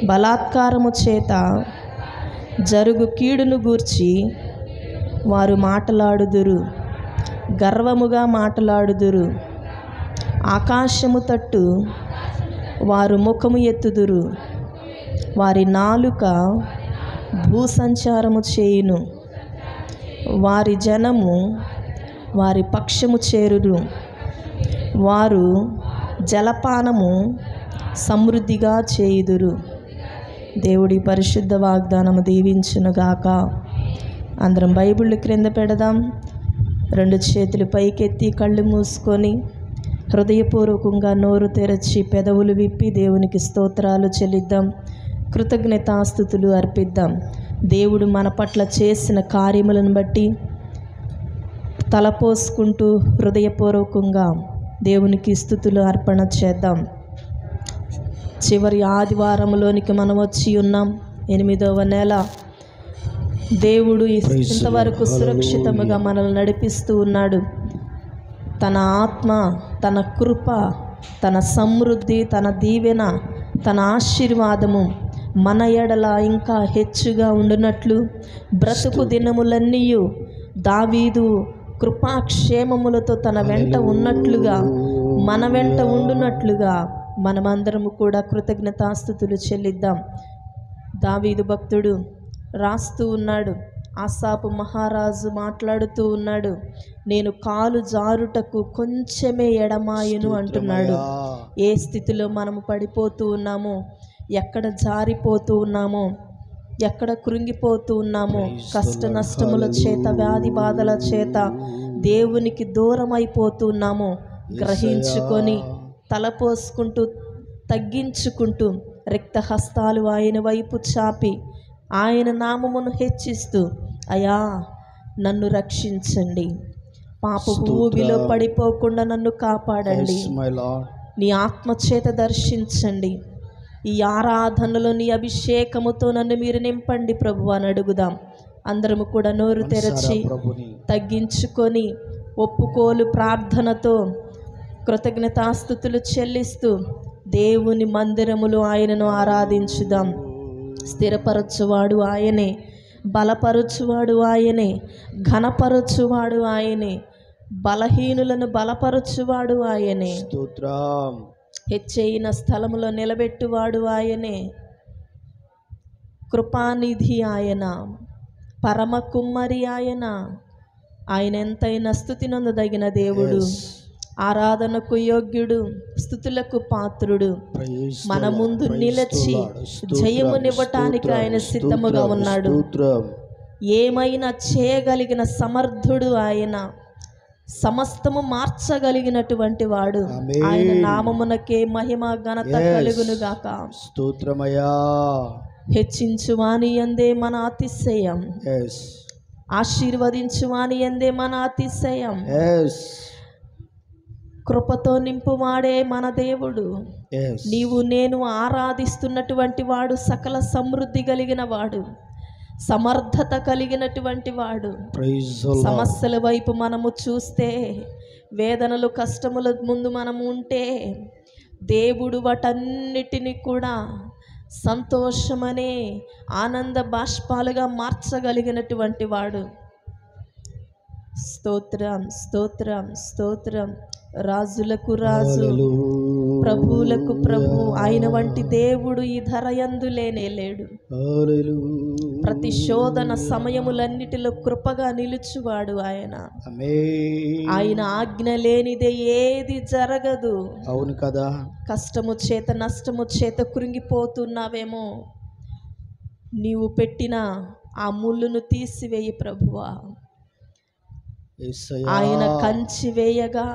బలాత్కారము చేత జరుగు కీడును గూర్చి వారు మాటలాడుదురు, గర్వముగా మాటలాడుదురు. ఆకాశము తట్టు వారు ముఖము ఎత్తుదురు, వారి నాలుక భూసంచారము చేయును. వారి జనము వారి పక్షము చేరురు, వారు జలపానము సమృద్ధిగా చేయుదురు. దేవుడి పరిశుద్ధ వాగ్దానము దీవించునుగాక. అందరం బైబిల్ క్రింద పెడదాం. రెండు చేతులు పైకెత్తి కళ్ళు మూసుకొని హృదయపూర్వకంగా నోరు తెరచి పెదవులు విప్పి దేవునికి స్తోత్రాలు చెల్లిద్దాం, కృతజ్ఞతాస్తుతులు అర్పిద్దాం. దేవుడు మన పట్ల చేసిన కార్యములను బట్టి తలపోసుకుంటూ హృదయపూర్వకంగా దేవునికి స్తుతులు అర్పణ చేద్దాం. చివరి ఆదివారంలోనికి మనం వచ్చి ఉన్నాం. 8వ నెల. దేవుడు ఇంతవరకు సురక్షితముగా మనల్ని నడిపిస్తూ ఉన్నాడు. తన ఆత్మ, తన కృప, తన సమృద్ధి, తన దీవెన, తన ఆశీర్వాదము మన ఎడల ఇంకా హెచ్చుగా ఉండునట్లు బ్రతుకు దినములన్నీ దావీదు కృపాక్షేమములతో తన వెంట ఉన్నట్లుగా, మన వెంట ఉండునట్లుగా మనమందరము కూడా కృతజ్ఞతాస్తుతులు చెల్లిద్దాం. దావీదు భక్తుడు రాస్తూ ఉన్నాడు. ఆసాపు మహారాజు మాట్లాడుతూ ఉన్నాడు. నేను కాలు జారుటకు కొంచెమే ఎడమాయను అంటున్నాడు. ఏ స్థితిలో మనము పడిపోతూ ఉన్నామో, ఎక్కడ జారిపోతూ ఉన్నామో, ఎక్కడ కృంగిపోతూ ఉన్నామో, కష్ట నష్టముల చేత, వ్యాధి బాధల చేత దేవునికి దూరం అయిపోతున్నామో గ్రహించుకొని తలపోసుకుంటూ తగ్గించుకుంటూ రిక్తహస్తాలు ఆయన వైపు చాపి ఆయన నామమును హెచ్చిస్తూ, అయా నన్ను రక్షించండి, పాపపు ఊబిలో పడిపోకుండా నన్ను కాపాడండి, నీ ఆత్మచేత దర్శించండి, ఈ ఆరాధనలో నీ అభిషేకముతో నన్ను మీరు నింపండి ప్రభు అని అడుగుదాం. అందరము కూడా నోరు తెరచి తగ్గించుకొని ఒప్పుకోలు ప్రార్థనతో కృతజ్ఞతాస్తుతులు చెల్లిస్తూ దేవుని మందిరములో ఆయనను ఆరాధించుదాం. స్థిరపరచువాడు ఆయనే, బలపరచువాడు ఆయనే, ఘనపరచువాడు ఆయనే, బలహీనులను బలపరచువాడు ఆయనే, హెచ్చైన స్థలములో నిలబెట్టువాడు ఆయనే, కృపానిధి ఆయన, పరమ కుమ్మరి ఆయన. ఆయన ఎంతైనా స్తుతి నొందదగిన దేవుడు, ఆరాధనకు యోగ్యుడు, స్తుతులకు పాత్రుడు. మన ముందు నిలిచి జయమునివ్వటానికి ఆయన సిద్ధముగా ఉన్నాడు. ఏమైనా చేయగలిగిన సమర్థుడు ఆయన, సమస్తము మార్చగలిగినటువంటి వాడు. ఆయన నామమునకే మహిమ ఘనత కలుగునుగాక. స్తోత్రమయ్యా. హెచ్చించు వాని యందే మన అతిశయం, ఆశీర్వదించు వాని యందే మన అతిశయం, కృపతో నింపువాడే మన దేవుడు. నీవు నేను ఆరాధిస్తున్నటువంటి వాడు సకల సమృద్ధి కలిగిన వాడు, సమర్థత కలిగినటువంటి వాడు. సమస్యల వైపు మనము చూస్తే, వేదనలు కష్టముల ముందు మనము ఉంటే, దేవుడు వాటన్నిటిని కూడా సంతోషమనే ఆనంద బాష్పాలుగా మార్చగలిగినటువంటి వాడు. స్తోత్రం, స్తోత్రం, స్తోత్రం. రాజులకు రాజు, ప్రభువులకు ప్రభు, ఆయన వంటి దేవుడు ఈ ధరయందు లేనే లేడు. ప్రతి శోధన సమయములన్నిటిలో కృపగా నిలుచువాడు ఆయన. ఆయన ఆజ్ఞ లేనిదే ఏది జరగదు. అవును కదా. కష్టము చేత, నష్టము చేత కృంగిపోతున్నావేమో, నీవు పెట్టిన ఆ ముళ్ళును తీసివేయి ప్రభువా. ఆయన కంచి వేయగా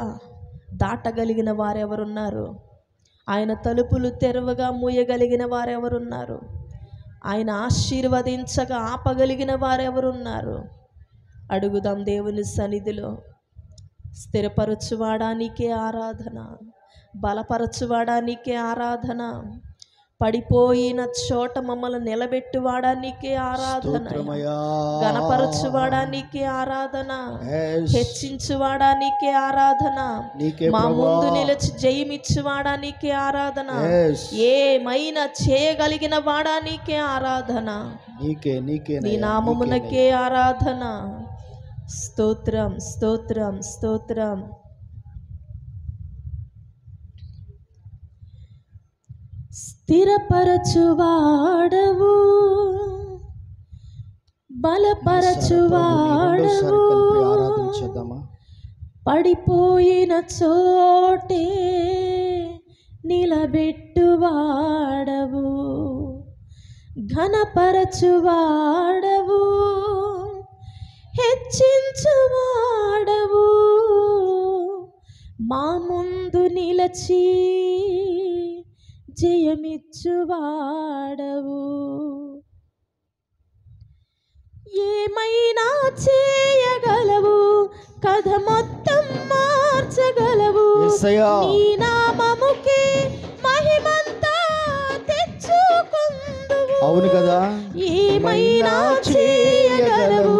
దాటగలిగిన వారెవరున్నారు? ఆయన తలుపులు తెరవగా మూయగలిగిన వారెవరున్నారు? ఆయన ఆశీర్వదించగా ఆపగలిగిన వారెవరున్నారు? అడుగుదాం దేవుని సన్నిధిలో. స్థిరపరచువాడానికే ఆరాధన, బలపరచువాడానికే ఆరాధన, పడిపోయిన చోట మమ్మల్ని నిలబెట్టువాడా నీకే ఆరాధన, స్తోత్రమయ్యా. గణపరచువాడా నీకే ఆరాధన, Yes. హెచ్చించువాడా నీకే ఆరాధన, నీకే మా ప్రభువా. ముందు నిలిచి జయమిచ్చువాడా నీకే ఆరాధన, Yes. ఏమైనా చేయగలిగిన వాడా నీకే ఆరాధన, నీకే నీ నామమునకే ఆరాధన. స్తోత్రం స్తోత్రం స్తోత్రం. స్థిరపరచువాడవు, బలపరచువాడవు, ఆరాధించేద్దామా? పడిపోయిన చోటే నిలబెట్టువాడవు, ఘనపరచువాడవు, హెచ్చించువాడవు, మా ముందు నిలచి జయమిచ్చువాడవు, ఏమైనా చేయగలవు, కథ మొత్తం మార్చగలవు, యేసయ్యా. నీ నామముకే మహిమంతా తెచ్చుకుందువు. అవును కదా. ఏమైనా చేయగలవు,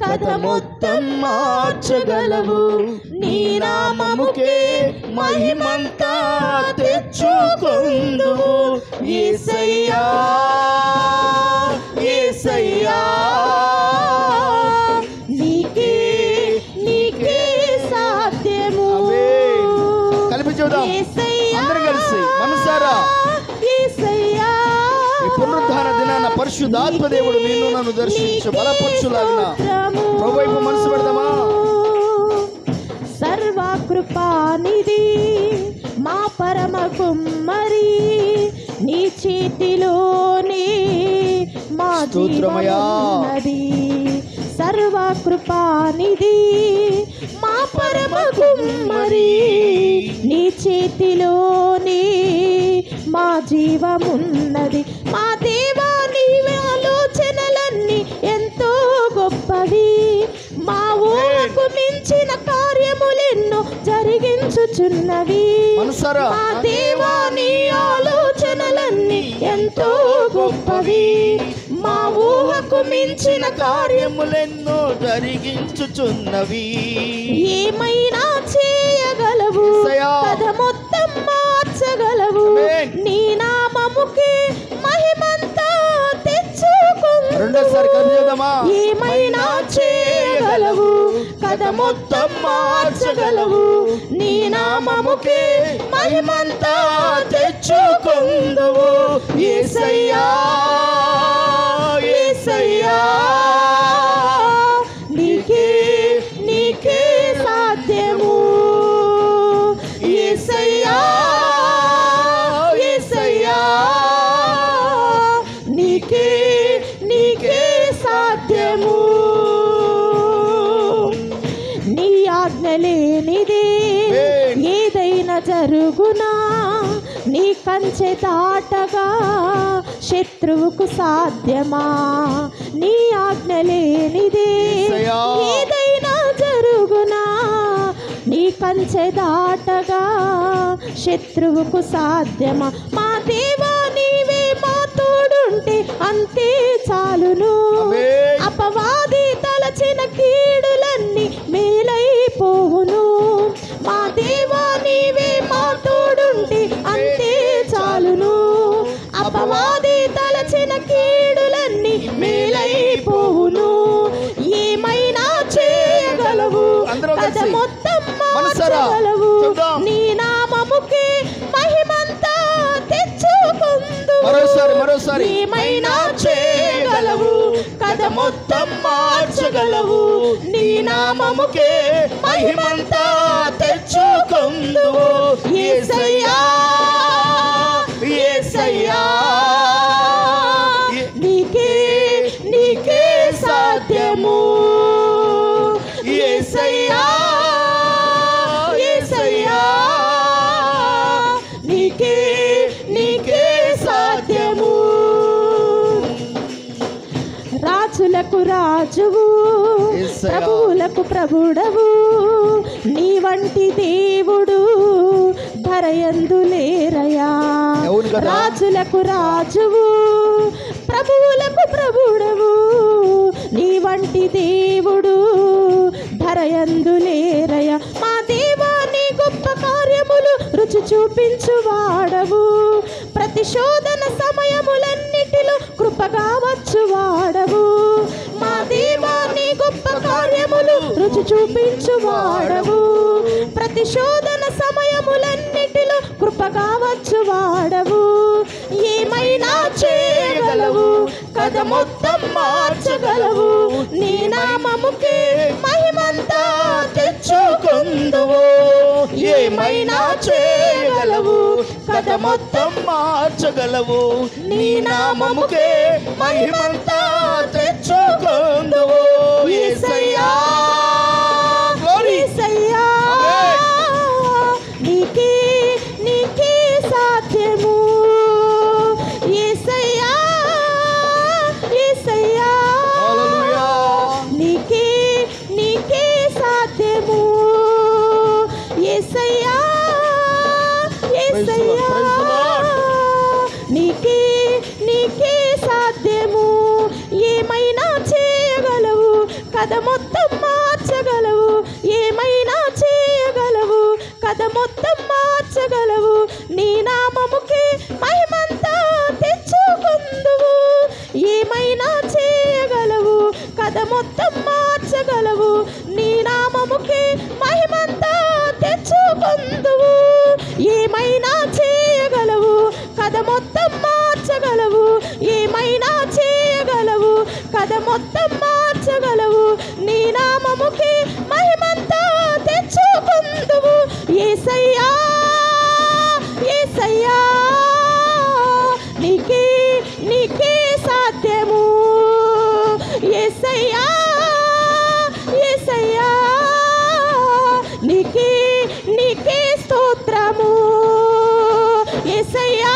కథ మొత్తం మార్చగలవు, నీ నామముకే మహిమంతా తెచ్చుకుందువు. యేసయ్యా యేసయ్యా, నీకే నీకే సాధ్యము. కలిపి చూద్దాం అందరూ కలిసి మనసారా. యేసయ్యా, ఈ పునరుద్ధాన దినాన పరిశుద్ధాత్మ దేవుడు నిన్ను నన్ను దర్శించు బలపరచులాగిన ప్రభు వైపు మనసు పెడదామా? సర్వకృపానిధి మా పరమ కుమ్మరి, నీ చేతిలోనే మా జీవమున్నది. సర్వకృపానిధి మా పరమ కుమ్మరి, నీ చేతిలోనే మా జీవమున్నది. మా దేవా, నీ ఆలోచనలన్నీ ఎంతో గొప్పవి, మా ఊహకు మించిన కార్యములెన్నో జరిగించుచున్నవి. మనసారా. మా దేవా, నీ ఆలోచనలన్నీ ఎంతో గొప్పవి, మా ఊహకు మించిన కార్యములెన్నో జరిగించుచున్నవి. ఏమైనా చేయగలవు, యేసయ్యా. కథ మొత్తం మార్చగలవు, ఆమేన్. నీ నామముకే మహిమంతా తెచ్చుకుందువు. రెండోసారి కలిపి చూద్దామా? ఏమైనా చేయగలవు, కథ మొత్తం మార్చగలవు, నీ నామముకే మహిమంతా తెచ్చుకుందువు. యేసయ్యా యేసయ్యా, నీకే నీకే సాధ్యము. యేసయ్యా యేసయ్యా, నీకే నీకే సాధ్యము. నీ ఆజ్ఞ లేనిదే ఏదైనా జరుగునా, నీ కంచె దాటగా శత్రువుకు సాధ్యమా? నీ ఆజ్ఞ లేనిదే ఏదైనా జరుగునా, నీ కంచె దాటగా శత్రువుకు సాధ్యమా? మా దేవా, నీవే మా తోడుంటే అంతే చాలును. అపవాది తలచిన కీడులన్నీ మేలైపోవును. మా దేవా, నీవే మా తోడుంటే అంతే చాలును. అపవాది తలచిన కీడులన్నీ మేలైపోవును. ఏమైనా చేయగలవు, కథ మొత్తం మార్చగలవు, నీ నామముకే మహిమంతా తెచ్చుకుందువు. మరోసారి ఏమైనా చేయగలవు, కథ మొత్తం మార్చగలవు, నీ నామముకే మహిమంతా తెచ్చుకుందువు. యేసయ్యా యేసయ్యా, నీకే నీకే సాధ్యము. యేసయ్యా యేసయ్యా, నీకే నీకే సాధ్యము. రాజులకు రాజువు, ప్రభువులకు ప్రభుడవు, నీ వంటి దేవుడు ధరయందు లేరయా. అవును కదా. రాజులకు రాజువు, ప్రభువులకు ప్రభుడవు, నీ వంటి దేవుడు ధరయందు లేరయా. మా దేవా నీ గొప్ప కార్యములు రుచి చూపించువాడవు, ప్రతిశోధన సమయములన్నిటిలో కృపగా వచ్చువాడవు. మా దేవా నీ గొప్ప కార్యములు రుచి చూపించువాడవు, ప్రతిశోధన సమయములన్నిటిలో కృపగా వచ్చువాడవు. ఏమైనా చేయగలవు, కథ మొత్తం మార్చగలవు, నీ నామముకే మహిమంతా తెచ్చుకుందువు. ఏమైనా చేయగలవు, కథ మొత్తం మార్చగలవు, నీ నామముకే మహిమంతా తెచ్చుకుందువు. యేసయ్యా, యేసయ్యా, నీకే నీకే సాధ్యము. యేసయ్యా, యేసయ్యా, హల్లెలూయా. నీకే నీకే సాధ్యము. యేసయ్యా, యేసయ్యా, నీకే నీకే సాధ్యము. ఏమైనా చేయగలవు, కథ మొత్తం మార్చగలవు, ఏమైనా చేయగలవు, కథ మొత్తం మార్చగలవు, నీ నామముకే మహిమంతా తెచ్చుకుందువు. ఏమైనా చేయగలవు, కథ మొత్తం మార్చగలవు, నీ నామముకే మహిమంతా తెచ్చుకుందువు. ఏమైనా చేయగలవు, కథ మొత్తం మార్చగలవు, ఏమైనా చేయగలవు, కథ మొత్తం మార్చగలవు, నీ నామముకే మహిమంతా తెచ్చుకుందువు. యేసయ్యా, యేసయ్యా, నీకే నీకే సాధ్యము. యేసయ్యా, యేసయ్యా, నీకే నీకే స్తోత్రము. యేసయ్యా,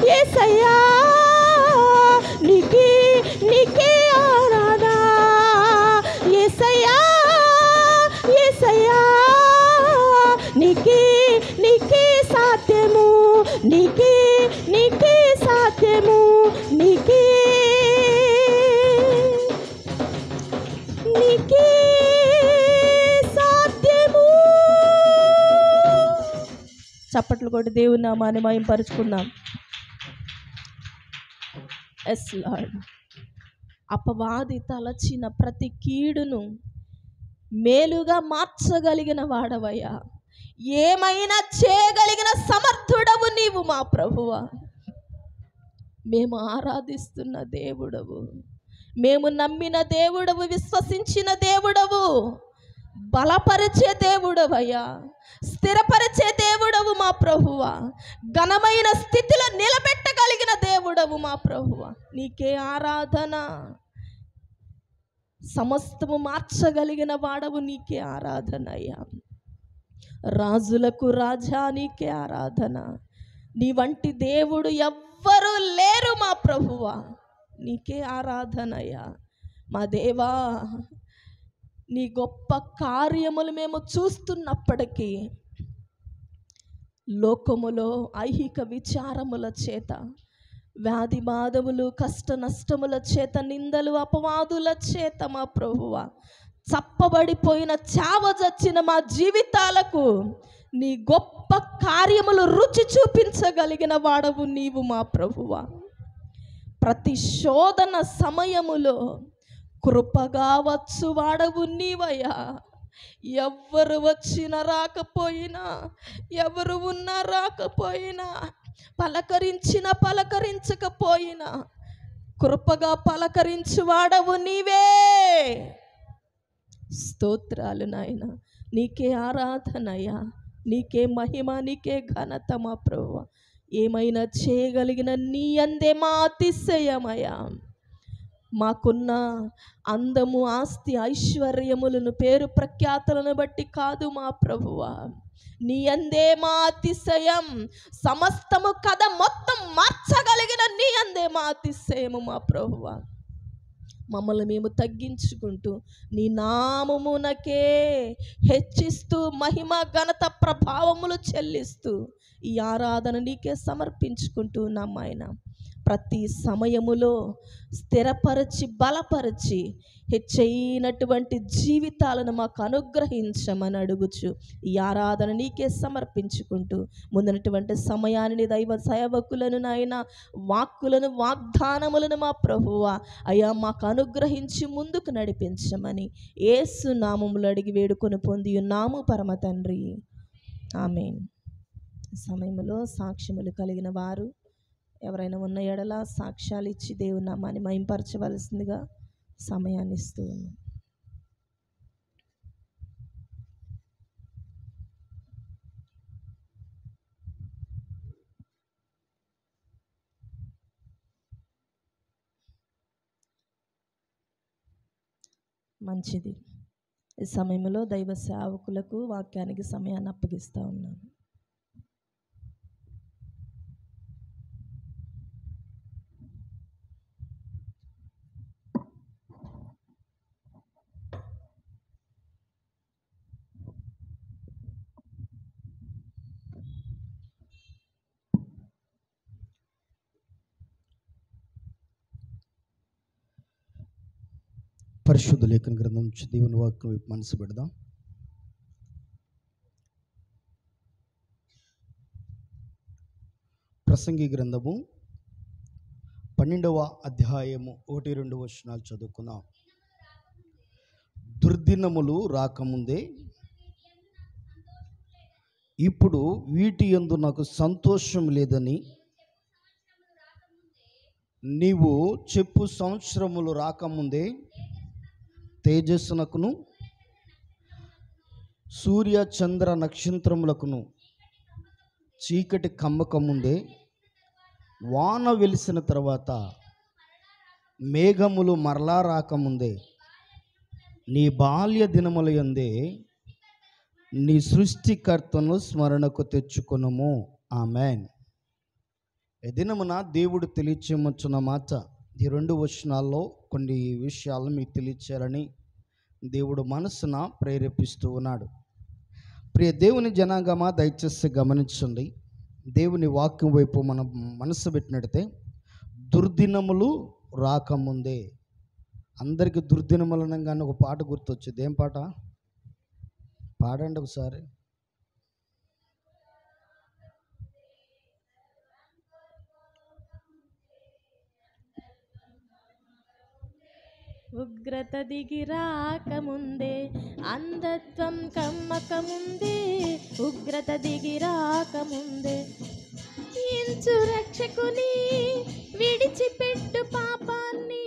యేసయ్యా, నీకే నీకే ఆరాధన. యేసయ్యా, యేసయ్యా, నీకే నీకే సాధ్యము, నీకే నీకే సాధ్యము, నీకే నీకే సాధ్యము. చప్పట్లు కొట్టి దేవుని నామాన్ని మహిమపరుచుకుందాం. Yes lord. అపవాది తలచిన ప్రతి కీడును మేలుగా మార్చగలిగిన వాడవయ్యా. ఏమైనా చేయగలిగిన సమర్థుడవు నీవు మా ప్రభువా. మేము ఆరాధిస్తున్న దేవుడవు, మేము నమ్మిన దేవుడవు, విశ్వసించిన దేవుడవు, బలపరిచే దేవుడవయ్యా, స్థిరపరిచే దేవుడవు మా ప్రభువా, ఘనమైన స్థితిలో నిలబెట్టగలిగిన దేవుడవు మా ప్రభువా. నీకే ఆరాధన. సమస్తము మార్చగలిగిన వాడవు, నీకే ఆరాధన అయ్యా. రాజులకు రాజా, నీకే ఆరాధన. నీ వంటి దేవుడు ఎవ్వరూ లేరు మా ప్రభువా. నీకే ఆరాధనయ్యా. మా దేవా, నీ గొప్ప కార్యములు మేము చూస్తున్నప్పటికీ లోకములో ఐహిక విచారముల చేత, వ్యాధి బాధములు, కష్ట నష్టముల చేత, నిందలు అపవాదుల చేత మా ప్రభువా చప్పబడిపోయిన, చావజచ్చిన మా జీవితాలకు నీ గొప్ప కార్యములు రుచి చూపించగలిగిన వాడవు నీవు మా ప్రభువా. ప్రతి శోధన సమయములో కృపగా వచ్చు వాడవు నీవయ్యా. ఎవరు వచ్చినా రాకపోయినా, ఎవరు ఉన్నా రాకపోయినా, పలకరించినా పలకరించకపోయినా కృపగా పలకరించు వాడవు నీవే. స్తోత్రాలు నాయన. నీకే ఆరాధనయ్యా, నీకే మహిమ, నీకే ఘనత మా ప్రభువా. ఏమైనా చేయగలిగిన నీ అందే మా అతిశయమయ్యా. మాకున్న అందము, ఆస్తి, ఐశ్వర్యములను, పేరు ప్రఖ్యాతులను బట్టి కాదు మా ప్రభువా. నీ అందే మా అతిశయం. సమస్తము కథ మొత్తం మార్చగలిగిన నీ అందే మా అతిశయము మా ప్రభువా. మమ్మల్ని మేము తగ్గించుకుంటూ నీ నామమునకే హెచ్చిస్తూ మహిమ ఘనత ప్రభావములు చెల్లిస్తూ ఈ ఆరాధన నీకే సమర్పించుకుంటూ ఉన్నాం ఆయన. ప్రతి సమయములో స్థిరపరచి బలపరచి హెచ్చైనటువంటి జీవితాలను మాకు అనుగ్రహించమని అడుగుచు ఈ ఆరాధన నీకే సమర్పించుకుంటూ ముందునటువంటి సమయాన్ని దైవ సేవకులను నాయన వాక్కులను వాగ్దానములను మా ప్రభువా అయ్యా మాకు అనుగ్రహించి ముందుకు నడిపించమని యేసు నామములు అడిగి వేడుకొని పొంది ఉన్నాము పరమ తండ్రి, ఆమేన్. సమయంలో సాక్ష్యములు కలిగిన వారు ఎవరైనా ఉన్న ఎడల సాక్ష్యాలు ఇచ్చి దేవుని నామాన్ని మహింపరచవలసిందిగా సమయాన్ని ఇస్తూ ఉన్నాం. మంచిది. ఈ సమయంలో దైవ సేవకులకు వాక్యానికి సమయాన్ని అప్పగిస్తూ ఉన్నాను. పరిశుద్ధ లేఖన గ్రంథం నుంచి దేవుని వాక్యం వైపు మనసు పెడదాం. ప్రసంగి గ్రంథము 12వ అధ్యాయము 1-2 వచనాలు చదువుకుందాం. దుర్దినములు రాకముందే ఇప్పుడు వీటి యందు నాకు సంతోషం లేదని నీవు చెప్పు సంవత్సరములు రాకముందే తేజస్సునకును సూర్య చంద్ర నక్షత్రములకును చీకటి కమ్మకముందే వాన వెలిసిన తర్వాత మేఘములు మరలా రాకముందే నీ బాల్య దినముల యందే నీ సృష్టికర్తను స్మరణకు తెచ్చుకొనుము. ఆమేన్. ఈ దినమున దేవుడు తెలియచేయమచ్చున్న మాట ఈ 2 వచనాల్లో కొన్ని విషయాలను మీకు తెలియచేయాలని దేవుడు మనసున ప్రేరేపిస్తూ ఉన్నాడు. ప్రియ దేవుని జనాంగమా, దయచేసి గమనించండి. దేవుని వాక్యం వైపు మనం మనసు పెట్టినట్టే దుర్దినములు రాకముందే. అందరికీ దుర్దినములు అనగానే ఒక పాట గుర్తొచ్చింది. ఏం పాట? పాడండి ఒకసారి. ఉగ్రత దిగి రాకముందే అంధత్వం కమ్మకముందే ఉగ్రత దిగి రాకముందే ఇంచు రక్షకుని విడిచిపెట్టు పాపాన్ని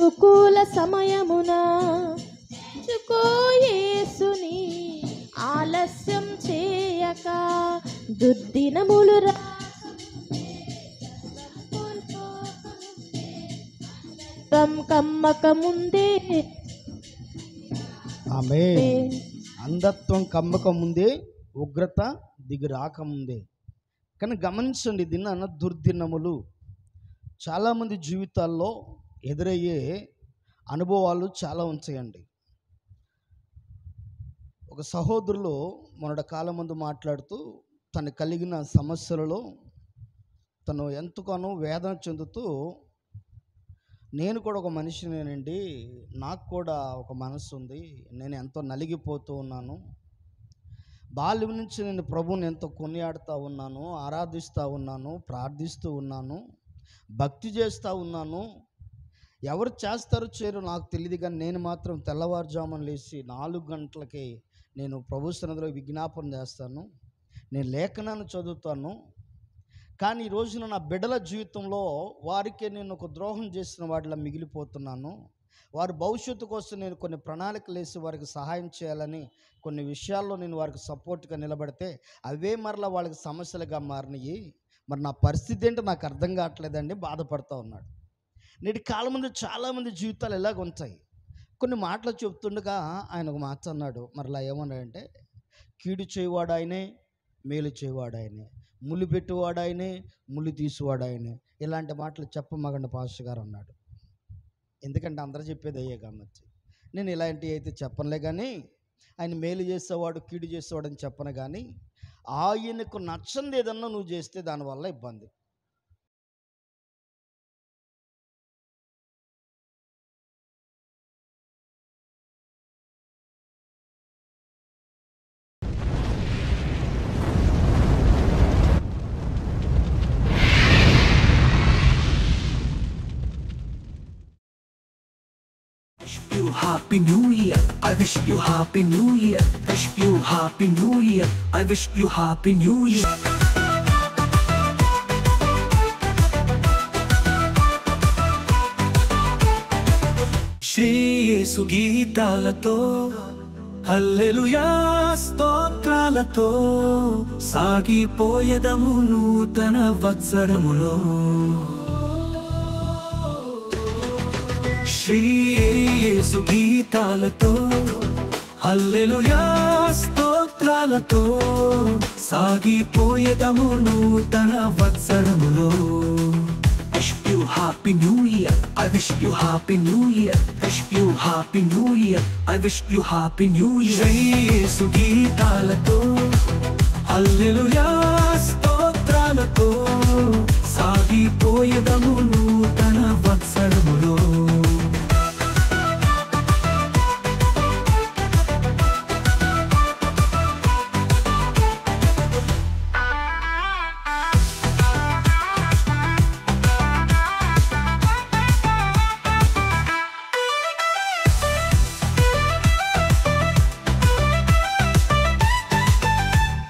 అనుకూల సమయమున చుకో యేసుని ఆలస్యం చేయక దుర్దినములు కమ్మకముందే. ఆమేన్. అంధత్వం కమ్మకముందే ఉగ్రత దిగి రాకముందే. కానీ గమనించండి, దినాన దుర్దినములు చాలామంది జీవితాల్లో ఎదురయ్యే అనుభవాలు చాలా ఉంటాయండి. ఒక సహోదరులు మొన్నటి కాలం ముందు మాట్లాడుతూ తను కలిగిన సమస్యలలో తను ఎంతగానో వేదన చెందుతూ, నేను కూడా ఒక మనిషినేనండి, నాకు కూడా ఒక మనసు ఉంది, నేను ఎంతో నలిగిపోతూ ఉన్నాను, బాల్యం నుంచి నేను ప్రభువుని ఎంతో కొనియాడుతూ ఉన్నాను, ఆరాధిస్తూ ఉన్నాను, ప్రార్థిస్తూ ఉన్నాను, భక్తి చేస్తూ ఉన్నాను, ఎవరు చేస్తారో చేయరు నాకు తెలియదు, కానీ నేను మాత్రం తెల్లవారుజామున లేచి 4 గంటలకి నేను ప్రభు సన్నిధిలో విజ్ఞాపన చేస్తాను, నేను లేఖనాన్ని చదువుతాను. కానీ ఈ రోజున నా బిడ్డల జీవితంలో వారికే నేను ఒక ద్రోహం చేసిన వాటిలా మిగిలిపోతున్నాను. వారి భవిష్యత్తు కోసం నేను కొన్ని ప్రణాళికలు వేసి వారికి సహాయం చేయాలని కొన్ని విషయాల్లో నేను వారికి సపోర్ట్గా నిలబడితే అవే మరలా వాళ్ళకి సమస్యలుగా మారినాయి. మరి నా పరిస్థితి ఏంటో నాకు అర్థం కావట్లేదండి, బాధపడుతూ ఉన్నాడు. నేటి కాలం ముందు చాలామంది జీవితాలు ఇలాగ ఉంటాయి. కొన్ని మాటలు చెప్తుండగా ఆయన ఒక మాట అన్నాడు. మరలా ఏమన్నాడంటే, కీడు చేయవాడు ఆయనే, మేలు చేయవాడు ఆయనే, ముళ్ళు పెట్టువాడు ఆయనే, ముళ్ళు తీసేవాడు ఆయనే. ఇలాంటి మాటలు చెప్పమగండి పాస్టర్ గారు అన్నాడు. ఎందుకంటే అందరూ చెప్పేది అయ్యే కాబట్టి నేను ఇలాంటివి అయితే చెప్పనులే. కానీ ఆయన మేలు చేసేవాడు, కీడు చేసేవాడు అని చెప్పను. కానీ ఆయనకు నచ్చంది ఏదన్నా నువ్వు చేస్తే దానివల్ల ఇబ్బంది. You happy new year. I wish you happy new year. Wish you happy new year. I wish you happy new year. Shri యేసు గీతాలతో హల్లెలూయా స్తోత్రాలతో సాగిపోయేదము నూతన వత్సరములో. శ్రీ యేసు గీతాలతో హల్లెలూయా స్తోత్రాలతో సాగిపోయేదము నూతన వత్సరములో. Wish you happy new year. I wish you happy new year. Wish you happy new year. I wish you happy new year. Shri యేసు గీతాలతో హల్లెలూయా స్తోత్రాలతో సాగిపోయేదము నూతన వత్సరములో.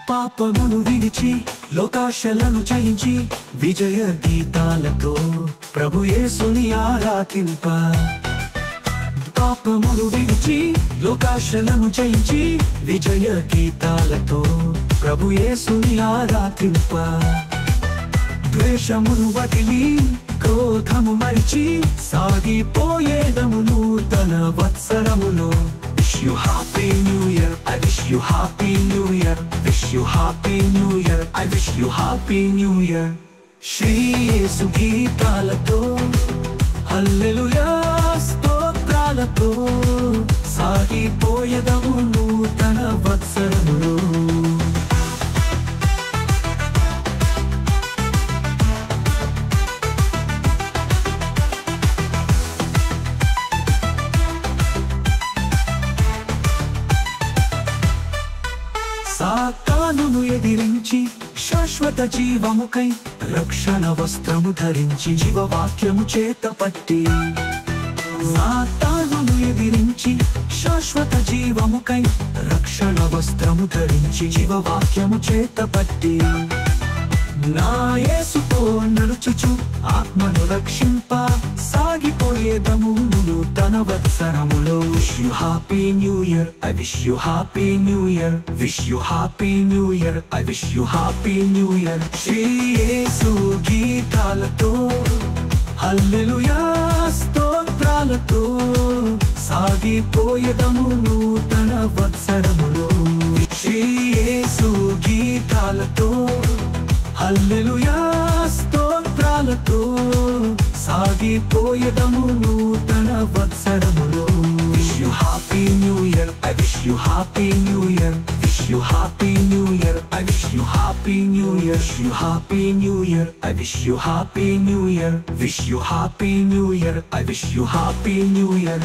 పాపమును విడిచి లోకాశలను జయించి విజయ గీతాలతో ప్రభు యేసుని ఆరాధింప. పాపమును విడిచి లోకాశలను జయించి విజయ గీతాలతో ప్రభు యేసుని ఆరాధింప. ద్వేషమును వదిలి క్రోధము మరిచి సాగిపోయేదము నూతన వత్సరములో. Wish you happy new year. I wish you happy new year. Wish you happy new year. I wish you happy new year. Shri యేసు గీతాలతో హల్లెలూయా స్తోత్రాలతో సాగిపోయేదము నూతన వత్సరములో. సాతానును ఎదిరించి శాశ్వత జీవముకై రక్షణ వస్త్రము ధరించి జీవవాక్యము చేత పట్టి. సాతానును ఎదిరించి శాశ్వత జీవముకై రక్షణ వస్త్రము ధరించి జీవవాక్యము చేత పట్టి. నా యేసుతో నడుచుచు ఆత్మను రక్షింప సాగిపోయేదము నూతన వత్సరములో. Wish you happy new year. I wish you happy new year. Wish you happy new year. I wish you happy new year. Shri యేసు గీతాలతో హల్లెలూయా స్తోత్రాలతో సాగిపోయేదము నూతన వత్సరములో. శ్రీ యేసు గీతాలతో హల్లెలూయా స్తోత్రాలతో సాగిపోయేదము నూతన వత్సరములో. Wish you happy new year. I wish you happy new year. Wish you happy new year. I wish you happy new year. Wish you happy new year. I wish you happy new year. Wish you happy new year. I wish you happy new year.